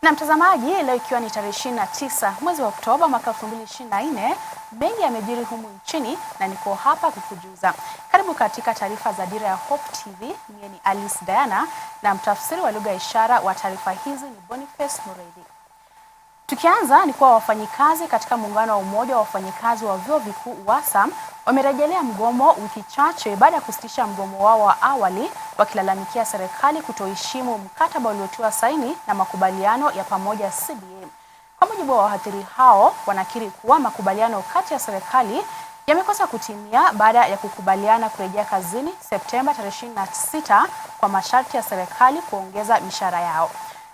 Na mtazamaji, leo ikiwa ni tarehe 29 mwezi wa Oktoba mwaka 2024, mengi yamejiri humu nchini na niko hapa kukujuza. Karibu katika taarifa za Dira ya Hope TV. Mimi ni Alice Diana na mtafsiri wa lugha ya ishara wa taarifa hizi ni Boniface Mureithi. Tukianza ni kuwa wafanyikazi katika muungano wa umoja wa wafanyikazi wa vyuo vikuu UASAM wamerejelea mgomo wiki chache baada ya kusitisha mgomo wao wa awali, wakilalamikia serikali kutoheshimu mkataba uliotiwa saini na makubaliano ya pamoja CBA. Kwa mujibu wa wahadhiri hao, wanakiri kuwa makubaliano kati ya serikali yamekosa kutimia baada ya kukubaliana kurejea kazini Septemba 26 kwa masharti ya serikali kuongeza mishahara yao.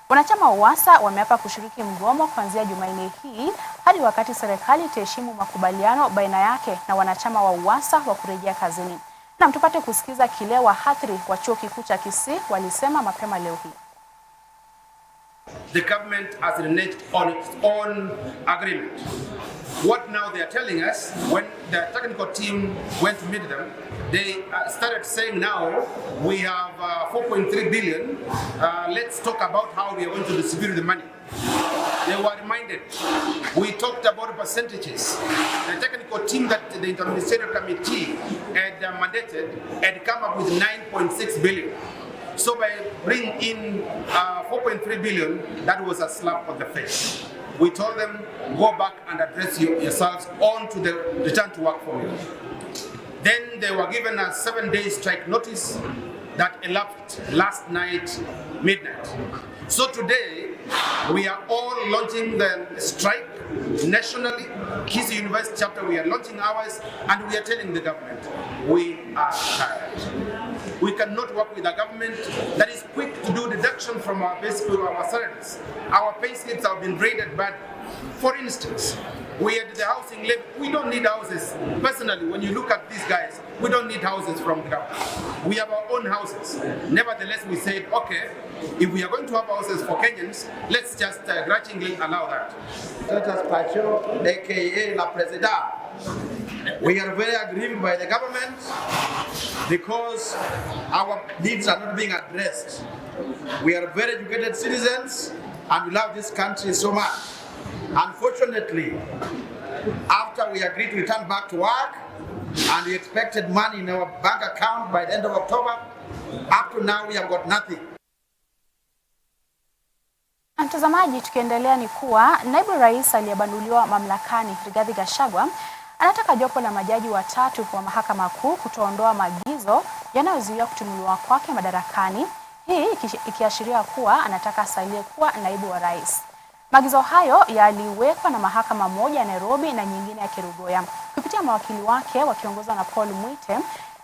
Wanachama wa UASA wameapa kushiriki mgomo kuanzia Jumanne hii hadi wakati serikali itaheshimu makubaliano baina yake na wanachama wa UASA wa kurejea kazini. Na tupate kusikiza kile wahadhiri wa chuo kikuu cha Kisii walisema mapema leo hii. The government has reneged on its own agreement. What now they are telling us, when the technical team went to meet them, they started saying now we have 4.3 billion. Let's talk about how we are going to distribute the money. They were reminded. We talked about percentages. The technical team that the Interministerial Committee had mandated had come up with 9.6 billion. So by bringing in 4.3 billion, that was a slap on the face. We told them, go back and address yourselves on to the return to work formula. Then they were given a 7-day strike notice that elapsed last night, midnight. So today, we are all launching the strike nationally. Kisii University chapter, we are launching ours, and we are telling the government, we are tired. We cannot work with a government that is quick to do deduction from our salaries. Our pay slips have been raided, but for instance, we at the housing level, we don't need houses. Personally, when you look at these guys, we don't need houses from the government. We have our own houses. Nevertheless, we said, okay, if we are going to have houses for Kenyans, let's just grudgingly allow that. Status Pacho, aka La Presidente. We are very aggrieved by the government because our needs are not being addressed. We are very educated citizens and we love this country so much. Unfortunately, after we agreed to return back to work and we expected money in our bank account by the end of October, up to now we have got nothing. Mtazamaji, tukiendelea ni kuwa naibu rais aliyebanduliwa mamlakani Rigathi Gachagua anataka jopo la majaji watatu wa mahakama kuu kutoondoa maagizo yanayozuia kutimuliwa kwake madarakani, hii ikiashiria kuwa anataka asalie kuwa naibu wa rais. Maagizo hayo yaliwekwa na mahakama moja ya Nairobi na nyingine ya Kerugoya. Kupitia mawakili wake wakiongozwa na Paul Mwite,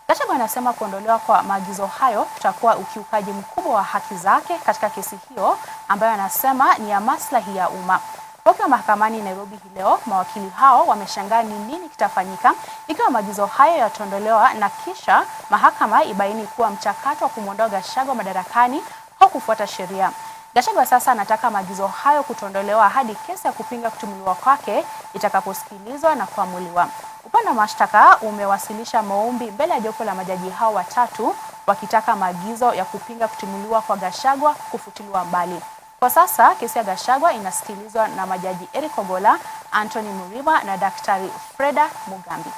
Gachagua anasema kuondolewa kwa maagizo hayo kutakuwa ukiukaji mkubwa wa haki zake katika kesi hiyo ambayo anasema ni ya maslahi ya umma. Wakiwa mahakamani Nairobi hii leo, mawakili hao wameshangaa ni nini kitafanyika ikiwa maagizo hayo yataondolewa na kisha mahakama ibaini kuwa mchakato wa kumwondoa Gachagua madarakani haukufuata sheria. Gachagua sasa anataka maagizo hayo kutondolewa hadi kesi ya kupinga kutimuliwa kwake itakaposikilizwa na kuamuliwa. Upande wa mashtaka umewasilisha maombi mbele ya jopo la majaji hao watatu wakitaka maagizo ya kupinga kutimuliwa kwa Gachagua kufutiliwa mbali. Kwa sasa kesi ya Gachagua inasikilizwa na majaji Eric Ogola, Anthony Muriba na Daktari Freda Mugambi.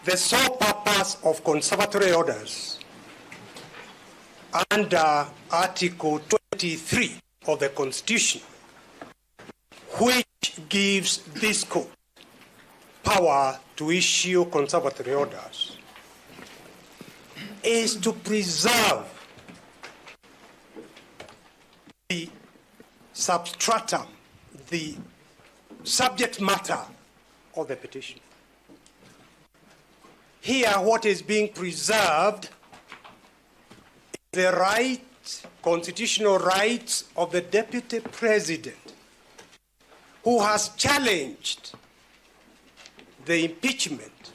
The sole purpose of conservatory orders under Article 23 of the Constitution, which gives this court power to issue conservatory orders, is to preserve the substratum, the subject matter of the petition. Here, what is being preserved is the right, constitutional rights of the Deputy President, who has challenged the impeachment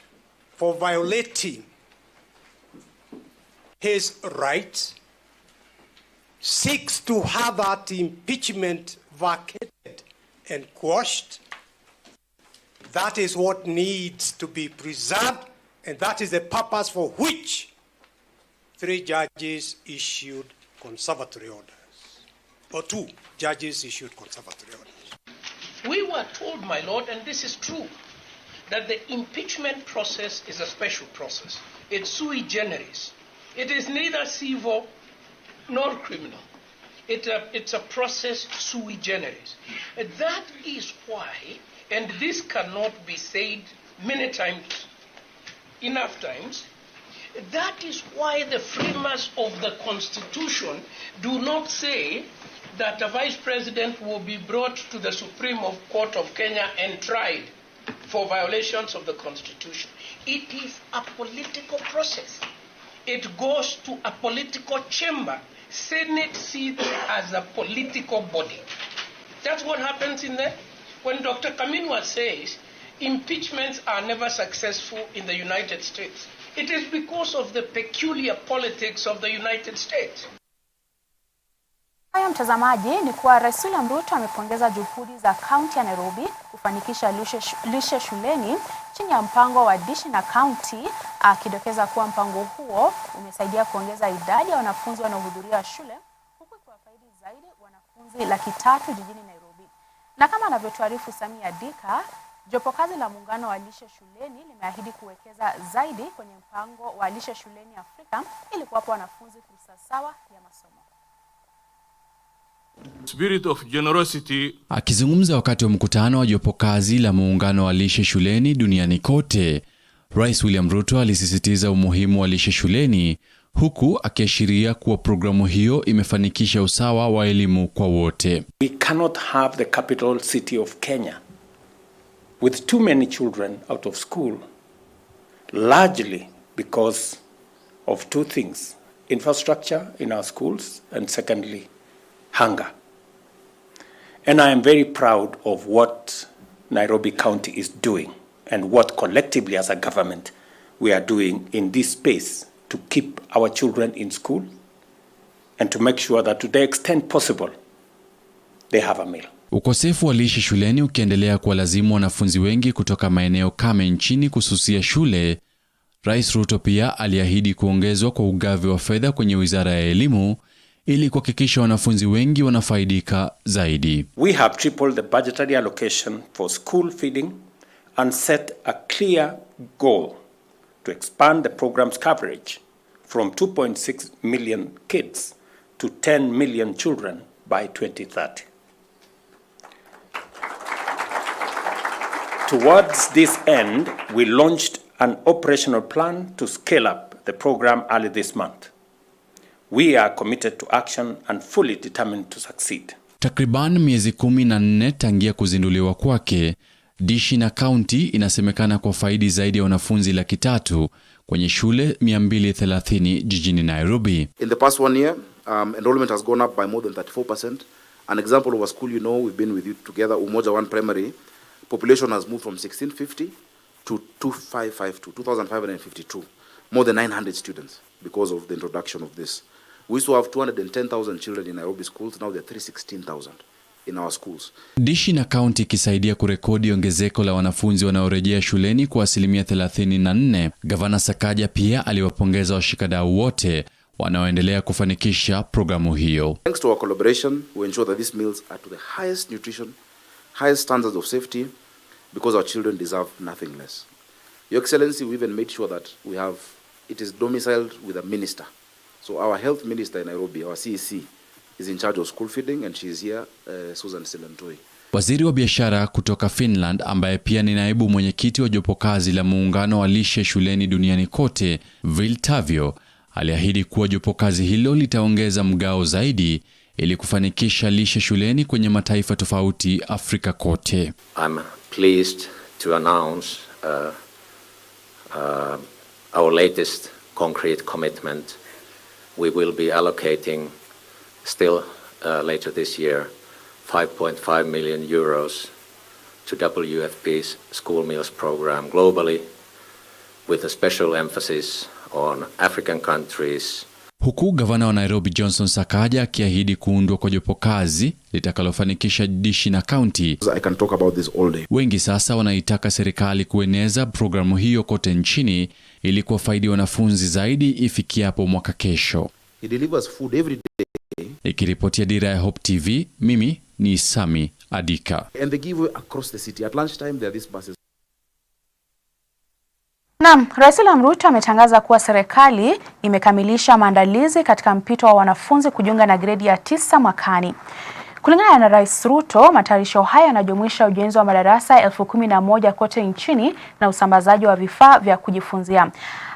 for violating his rights, seeks to have that impeachment vacated and quashed. That is what needs to be preserved, and that is the purpose for which 3 judges issued conservatory orders. or 2 judges issued conservatory orders. We were told, my lord, and this is true, that the impeachment process is a special process. It's sui generis. It is neither civil nor criminal. It's a process sui generis. And that is why, and this cannot be said many times, enough times, that is why the framers of the Constitution do not say that a vice president will be brought to the Supreme Court of Kenya and tried for violations of the Constitution. It is a political process. It goes to a political chamber. Senate sees it as a political body. That's what happens in there. When Dr. Kaminwa says impeachments are never successful in the United States, it is because of the peculiar politics of the United States. Haya mtazamaji, ni kuwa Rais William Ruto amepongeza juhudi za kaunti ya Nairobi kufanikisha lishe shuleni chini ya mpango wa dishi na kaunti, akidokeza kuwa mpango huo umesaidia kuongeza idadi ya wanafunzi wanaohudhuria shule huku kuwafaidi zaidi wanafunzi 300,000 jijini Nairobi. Na kama anavyotuarifu Samia Dika, jopo kazi la muungano wa lishe shuleni limeahidi kuwekeza zaidi kwenye mpango wa lishe shuleni Afrika ili kuwapa wanafunzi fursa sawa ya masomo. Spirit of generosity. Akizungumza wakati wa mkutano wa jopo kazi la muungano wa lishe shuleni duniani kote, Rais William Ruto alisisitiza umuhimu wa lishe shuleni, huku akiashiria kuwa programu hiyo imefanikisha usawa wa elimu kwa wote. We cannot have the capital city of Kenya with too many children out of school, largely because of 2 things: infrastructure in our schools, and secondly, hunger. And I am very proud of what Nairobi County is doing and what collectively as a government we are doing in this space to keep our children in school and to make sure that to the extent possible they have a meal. Ukosefu wa lishe shuleni ukiendelea kuwalazimu wanafunzi wengi kutoka maeneo kame nchini kususia shule, Rais Ruto pia aliahidi kuongezwa kwa ugavi wa fedha kwenye Wizara ya Elimu ili kuhakikisha wanafunzi wengi wanafaidika zaidi. We have tripled the budgetary allocation for school feeding and set a clear goal to expand the program's coverage from 2.6 million kids to 10 million children by 2030. Towards this end, we launched an operational plan to scale up the program early this month. We are committed to action and fully determined to succeed. Takriban miezi 14 tangia kuzinduliwa kwake, dishi na kaunti inasemekana kwa faidi zaidi ya wanafunzi 300,000 kwenye shule 230 jijini Nairobi. In the past 1 year, enrollment has gone up by more than 34%. An example of a school, we've been with you together, Umoja 1 Primary, population has moved from 1650 to 2552, more than 900 students because of the introduction of this. We used to have 210,000 children in Nairobi schools, now there are 316,000 in our schools. Dishi na kaunti ikisaidia kurekodi ongezeko la wanafunzi wanaorejea shuleni kwa 34%. Gavana Sakaja pia aliwapongeza washikadau wote wanaoendelea kufanikisha programu hiyo. Thanks to our collaboration, we ensure that these meals are to the highest nutrition, highest standards of safety, because our children deserve nothing less. Your Excellency, we even made sure that it is domiciled with a minister. So our health minister in Nairobi, our CEC, is in charge of school feeding, and she is here, Susan Silentoi. Waziri wa biashara kutoka Finland ambaye pia ni naibu mwenyekiti wa jopo kazi la muungano wa lishe shuleni duniani kote, Viltavio, aliahidi kuwa jopo kazi hilo litaongeza mgao zaidi ili kufanikisha lishe shuleni kwenye mataifa tofauti Afrika kote. I'm pleased to announce our latest concrete commitment. We will be allocating still later this year 5.5 million euros to WFP's school meals program globally, with a special emphasis on African countries. Huku gavana wa Nairobi Johnson Sakaja akiahidi kuundwa kwa jopo kazi litakalofanikisha dishi na county. I can talk about this all day. Wengi sasa wanaitaka serikali kueneza programu hiyo kote nchini ili kuwafaidi wanafunzi zaidi ifikiapo mwaka kesho. He delivers food every day Ikiripotia Dira ya Hope TV, mimi ni Sami Adika. And they give across the city. At lunchtime there are these buses. Naam, Rais William Ruto ametangaza kuwa serikali imekamilisha maandalizi katika mpito wa wanafunzi kujiunga na gredi ya 9 mwakani. Kulingana na Rais Ruto, matayarisho haya yanajumuisha ujenzi wa madarasa 11,000 kote nchini na usambazaji wa vifaa vya kujifunzia.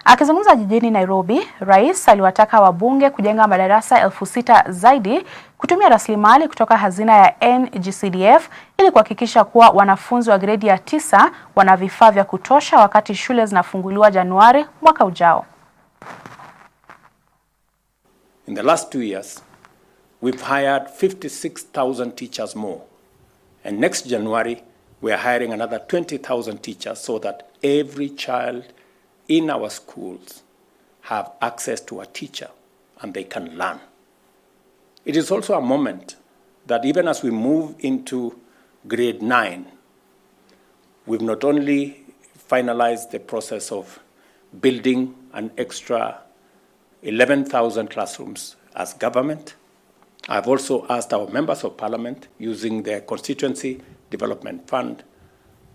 Akizungumza jijini Nairobi, Rais aliwataka wabunge kujenga madarasa 6,000 zaidi, kutumia rasilimali kutoka hazina ya NGCDF ili kuhakikisha kuwa wanafunzi wa gredi ya 9 wana vifaa vya kutosha wakati shule zinafunguliwa Januari mwaka ujao. In the last 2 years, we've hired 56,000 teachers more. And next January, we are hiring another 20,000 teachers so that every child in our schools have access to a teacher and they can learn. It is also a moment that even as we move into grade 9, we've not only finalized the process of building an extra 11,000 classrooms as government. I've also asked our members of parliament, using their constituency development fund,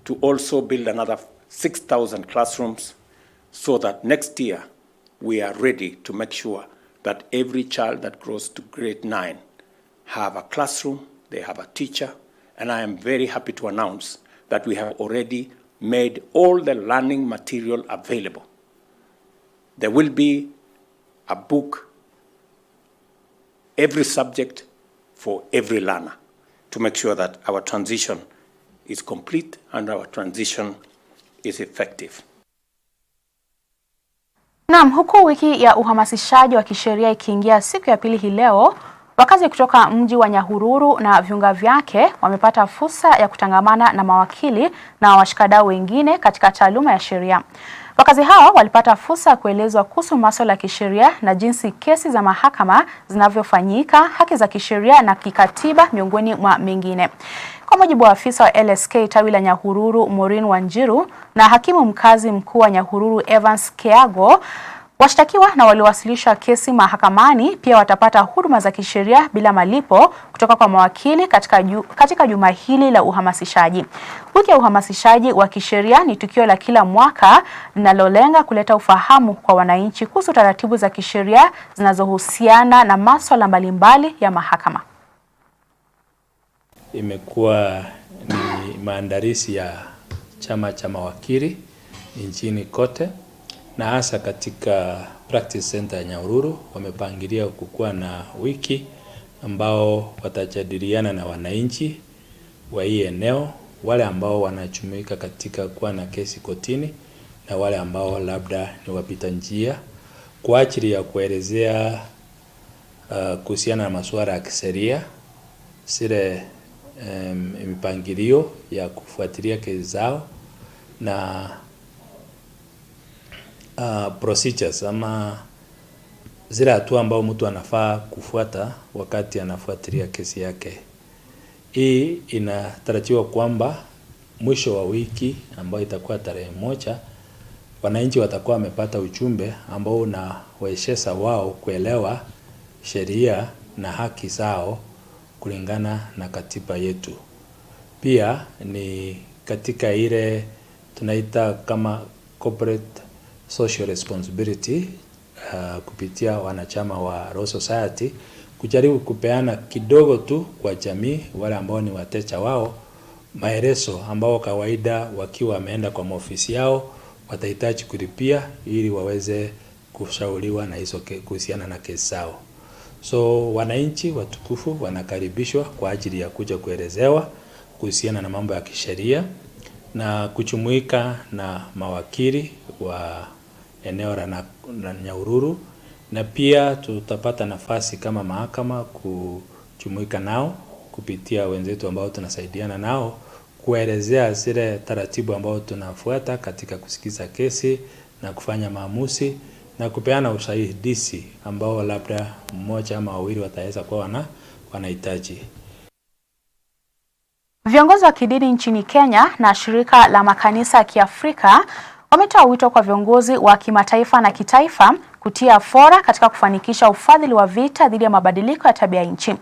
to also build another 6,000 classrooms so that next year we are ready to make sure that every child that grows to grade 9 have a classroom, they have a teacher, and I am very happy to announce that we have already made all the learning material available. There will be a book, every subject for every learner, to make sure that our transition is complete and our transition is effective. Naam, huku wiki ya uhamasishaji wa kisheria ikiingia siku ya pili hii leo, wakazi kutoka mji wa Nyahururu na viunga vyake wamepata fursa ya kutangamana na mawakili na washikadau wengine katika taaluma ya sheria. Wakazi hao walipata fursa ya kuelezwa kuhusu masuala ya kisheria na jinsi kesi za mahakama zinavyofanyika, haki za kisheria na kikatiba, miongoni mwa mengine. Kwa mujibu wa afisa wa LSK tawi la Nyahururu Maureen Wanjiru na hakimu mkazi mkuu wa Nyahururu Evans Keago, washtakiwa na waliowasilisha kesi mahakamani pia watapata huduma za kisheria bila malipo kutoka kwa mawakili katika juma hili la uhamasishaji. Wiki ya uhamasishaji wa kisheria ni tukio la kila mwaka linalolenga kuleta ufahamu kwa wananchi kuhusu taratibu za kisheria zinazohusiana na masuala mbalimbali ya mahakama. Imekuwa ni maandalizi ya chama cha mawakili nchini kote, na hasa katika Practice Center ya Nyahururu wamepangilia kukuwa na wiki ambao watajadiliana na wananchi wa hii eneo, wale ambao wanachumika katika kuwa na kesi kotini na wale ambao labda ni wapita njia, kwa ajili ya kuelezea kuhusiana na masuala ya kisheria, zile mipangilio ya kufuatilia kesi zao na procedures ama zile hatua ambao mtu anafaa kufuata wakati anafuatilia kesi yake. Hii inatarajiwa kwamba mwisho wa wiki ambao itakuwa tarehe 1, wananchi watakuwa wamepata ujumbe ambao unawezesha wao kuelewa sheria na haki zao kulingana na katiba yetu. Pia ni katika ile tunaita kama corporate social responsibility, kupitia wanachama wa Law Society, kujaribu kupeana kidogo tu kwa jamii, wale ambao ni wateja wao, maelezo ambao kawaida wakiwa wameenda kwa maofisi yao watahitaji kulipia ili waweze kushauriwa na hizo kuhusiana na kesi zao. So wananchi watukufu wanakaribishwa kwa ajili ya kuja kuelezewa kuhusiana na mambo ya kisheria na kujumuika na mawakili wa eneo la Nyahururu, na pia tutapata nafasi kama mahakama kujumuika nao kupitia wenzetu ambao tunasaidiana nao kuelezea zile taratibu ambao tunafuata katika kusikiza kesi na kufanya maamuzi na kupeana usaidizi ambao labda mmoja ama wawili wataweza kuwa wanahitaji. Viongozi wa kidini nchini Kenya na shirika la makanisa ya Kiafrika wametoa wito kwa viongozi wa kimataifa na kitaifa kutia fora katika kufanikisha ufadhili wa vita dhidi ya mabadiliko ya tabia nchi.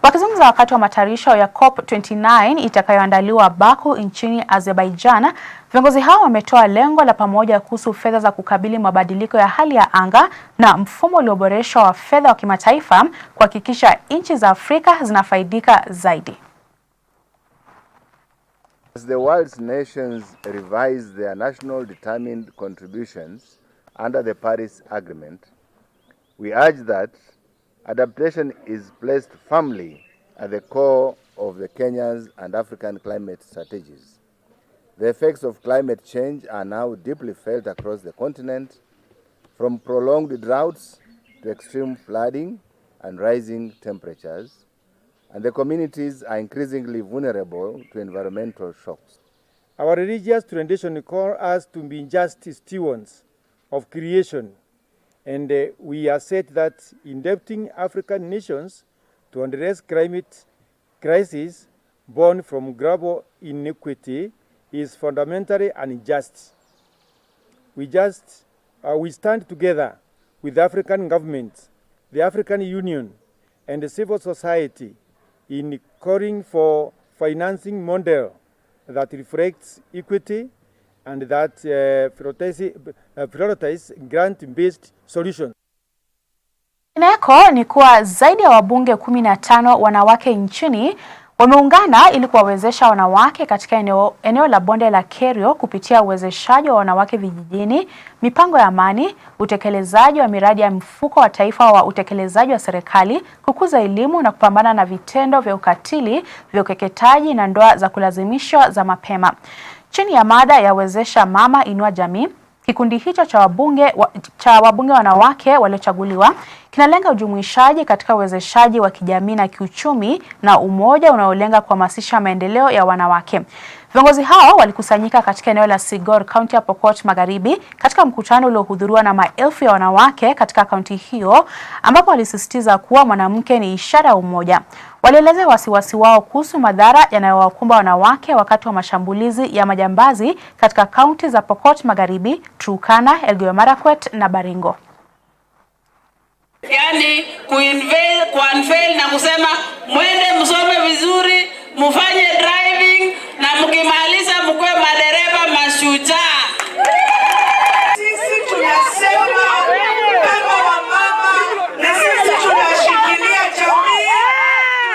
Wakizungumza wakati wa matayarisho ya COP29 itakayoandaliwa Baku nchini Azerbaijan, viongozi hao wametoa lengo la pamoja kuhusu fedha za kukabili mabadiliko ya hali ya anga na mfumo ulioboreshwa wa fedha wa kimataifa kuhakikisha nchi za Afrika zinafaidika zaidi. As the world's nations revise their national determined contributions under the Paris Agreement, we urge that adaptation is placed firmly at the core of the Kenya's and African climate strategies. The effects of climate change are now deeply felt across the continent, from prolonged droughts to extreme flooding and rising temperatures, and the communities are increasingly vulnerable to environmental shocks. Our religious tradition calls us to be just stewards of creation, and we assert that indebting African nations to address climate crisis born from global inequity is fundamentally unjust. We stand together with African governments, the African Union, and the civil society in calling for financing model that reflects equity and that prioritize grant-based solutions. Ineko ni kuwa zaidi ya wabunge 15 wanawake nchini wameungana ili kuwawezesha wanawake katika eneo la bonde la Kerio kupitia uwezeshaji wa wanawake vijijini, mipango ya amani, utekelezaji wa miradi ya mfuko wa taifa wa utekelezaji wa serikali, kukuza elimu na kupambana na vitendo vya ukatili, vya ukeketaji na ndoa za kulazimishwa za mapema. Chini ya mada ya wezesha mama inua jamii, kikundi hicho cha wabunge wanawake waliochaguliwa kinalenga ujumuishaji katika uwezeshaji wa kijamii na kiuchumi na umoja unaolenga kuhamasisha maendeleo ya wanawake. Viongozi hao walikusanyika katika eneo la Sigor, kaunti ya Pokot Magharibi, katika mkutano uliohudhuriwa na maelfu ya wanawake katika kaunti hiyo, ambapo walisisitiza kuwa mwanamke ni ishara ya umoja. Walielezea wasiwasi wao kuhusu madhara yanayowakumba wanawake wakati wa mashambulizi ya majambazi katika kaunti za Pokot Magharibi, Turkana, Elgeyo Marakwet na Baringo. Yani kuunveil na kusema mwende msome vizuri, mfanye driving na mkimaliza mkwe madereva mashujaa. Sisi tunasema kama wamama na sisi tunashikilia jamii,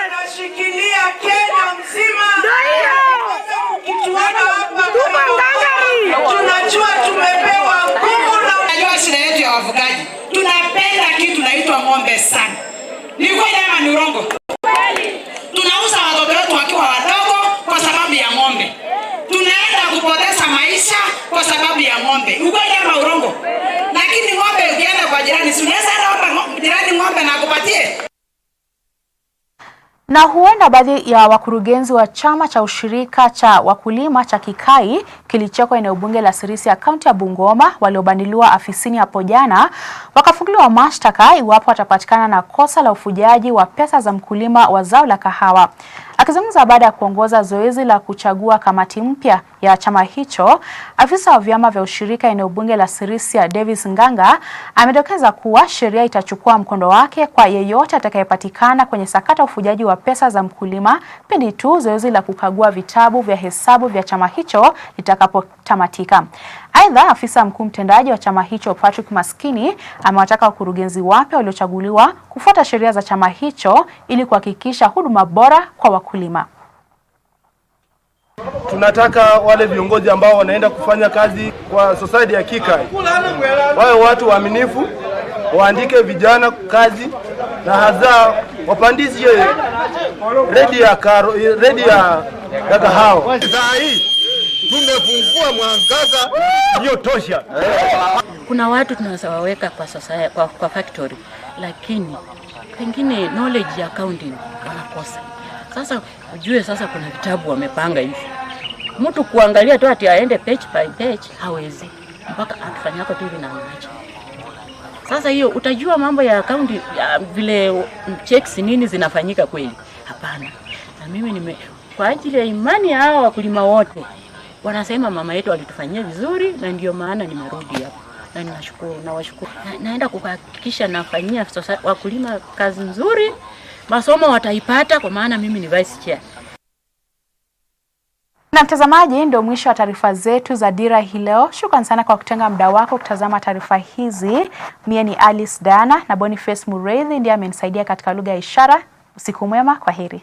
tunashikilia Kenya mzima. Mkituona hapa tunajua tumepewa nguvu na unajua shida yetu ya wafugaji. Tunapenda kitu tunaitwa ng'ombe sana. Ni kweli ama ni urongo? Tunauza watoto wetu wakiwa wadogo kwa sababu ya ng'ombe. Tunaenda kupoteza maisha kwa sababu ya ng'ombe. Ukweli ama urongo? Lakini ng'ombe ukienda kwa jirani, si unaweza hata jirani ng'ombe na akupatie. Na huenda baadhi ya wakurugenzi wa chama cha ushirika cha wakulima cha Kikai kilichoko eneo bunge la Sirisia kaunti ya Bungoma waliobandiliwa afisini hapo jana wakafunguliwa mashtaka iwapo watapatikana na kosa la ufujaji wa pesa za mkulima wa zao la kahawa. Akizungumza baada ya kuongoza zoezi la kuchagua kamati mpya ya chama hicho, afisa wa vyama vya ushirika eneo bunge la Sirisia Davis Nganga amedokeza kuwa sheria itachukua mkondo wake kwa yeyote atakayepatikana kwenye sakata ufujaji wa pesa za mkulima pindi tu zoezi la kukagua vitabu vya hesabu vya chama hicho litakapotamatika. Aidha, afisa mkuu mtendaji wa chama hicho Patrick Maskini amewataka wakurugenzi wapya waliochaguliwa kufuata sheria za chama hicho ili kuhakikisha huduma bora kwa wakulima. Tunataka wale viongozi ambao wanaenda kufanya kazi kwa society ya Kikai wawe watu waaminifu, waandike vijana kazi na hasa wapandishe redi ya kahawa. Saa hii tumefungua mwangaza hiyo tosha. Kuna watu tunawaweka kwa factory, lakini pengine knowledge ya accounting wanakosa. Sasa ujue sasa kuna vitabu wamepanga hivi. Mtu kuangalia tu ati aende page by page hawezi. Mpaka akifanya hapo tu hivi na anacho. Sasa hiyo utajua mambo ya accounting vile checks nini zinafanyika kweli? Hapana. Na mimi kwa ajili ya imani hao wakulima wote wanasema mama yetu alitufanyia vizuri na ndio maana nimerudi hapa. na nawashukuru. Naenda kuhakikisha nafanyia wakulima kazi nzuri, masomo wataipata kwa maana mimi ni vice chair. Na mtazamaji, ndio mwisho wa taarifa zetu za Dira hii leo. Shukrani sana kwa kutenga muda wako kutazama taarifa hizi. Mie ni Alice Dana na Boniface Mureithi ndiye amenisaidia katika lugha ya ishara. Usiku mwema, kwaheri.